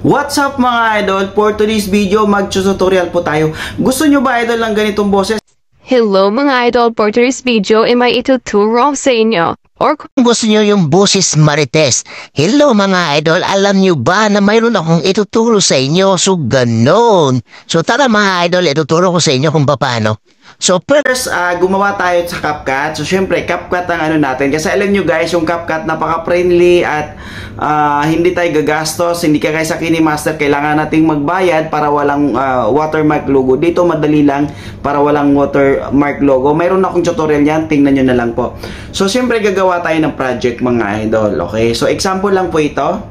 What's up mga idol? For today's video, mag-tutorial po tayo. Gusto nyo ba idol ng ganitong boses? Hello mga idol, for today's video ay may ituturo sa inyo. Or kung gusto nyo yung boses Marites. Hello mga idol, alam nyo ba na mayroon akong ituturo sa inyo? So ganon. So tara mga idol, ituturo ko sa inyo kung paano. So first, gumawa tayo sa CapCut. So syempre, CapCut ang ano natin. Kasi alam nyo guys, yung CapCut napaka-friendly at hindi tayo gagastos. Hindi ka kaya sa KineMaster, kailangan nating magbayad para walang watermark logo. Dito madali lang para walang watermark logo. Mayroon akong tutorial yan, tingnan nyo na lang po. So syempre, gagawa tayo ng project mga idol. Okay, so example lang po ito.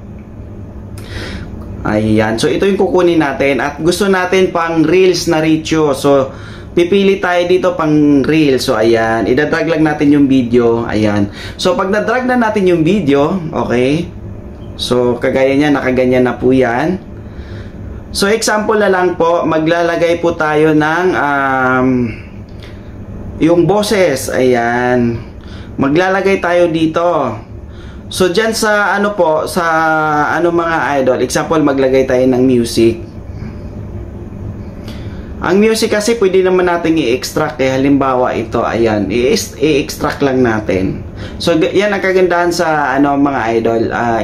Ayan, so ito yung kukunin natin. At gusto natin pang reels na ratio. So pipili tayo dito pang reel. So, ayan. Idadrag lang natin yung video. Ayan. So, pag nadrag na natin yung video, okay. So, kagaya niya, nakaganyan na po yan. So, example na lang po, maglalagay po tayo ng yung boses. Ayan. Maglalagay tayo dito. So, dyan sa ano po, sa ano mga idol. Example, maglagay tayo ng music. Ang music kasi pwede naman natin i-extract. Halimbawa ito, ayan, i-extract lang natin. So yan ang kagandahan sa ano mga idol,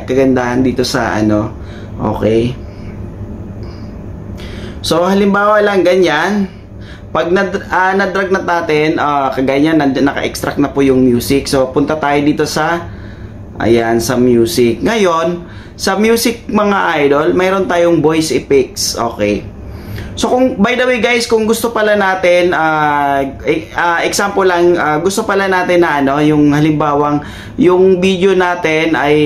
kagandahan dito sa ano. Okay. So halimbawa lang ganyan. Pag na-drag na natin, kagaya naka-extract na po yung music. So punta tayo dito sa ayan, sa music. Ngayon, sa music mga idol, mayroon tayong voice effects. Okay. So kung by the way guys, kung gusto pala natin example lang, gusto pala natin na ano, yung halimbawang yung video natin ay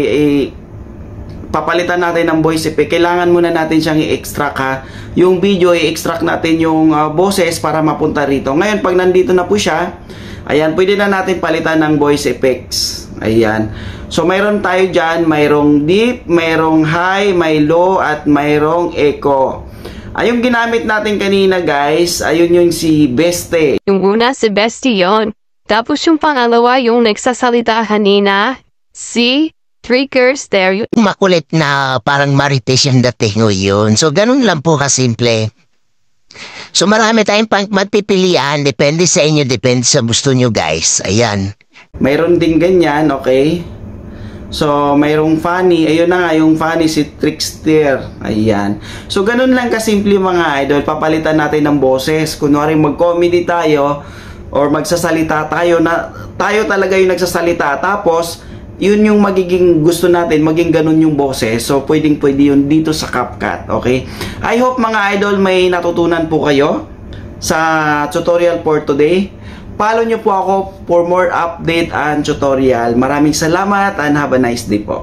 papalitan natin ng voice effect, kailangan muna natin siyang i-extract ha. Yung video i-extract natin yung boses para mapunta rito. Ngayon pag nandito na po siya, ayan, pwede na natin palitan ng voice effects. Ayan. So mayroon tayo diyan, mayroong deep, mayroong high, may low at mayroong echo. Yung ginamit natin kanina guys, ayun yung si Beste. Yung una si Beste yon. Tapos yung pangalawa yung nagsasalita kanina, si Triggers there. Makulit na parang Marites yung dating yun. So ganun lang po kasimple. So marami tayong magpipilian, depende sa inyo, depende sa gusto nyo guys. Ayan. Mayroon din ganyan, okay? So, mayroong funny. Ayun na nga, yung funny si Trickster. Ayan. So, ganun lang kasimple mga idol. Papalitan natin ng boses. Kunwari mag-comedy tayo or magsasalita tayo na tayo talaga yung nagsasalita. Tapos, yun yung magiging gusto natin. Maging ganun yung boses. So, pwedeng-pwede yun dito sa CapCut. Okay? I hope mga idol may natutunan po kayo sa tutorial for today. Follow nyo po ako for more update and tutorial. Maraming salamat and have a nice day po.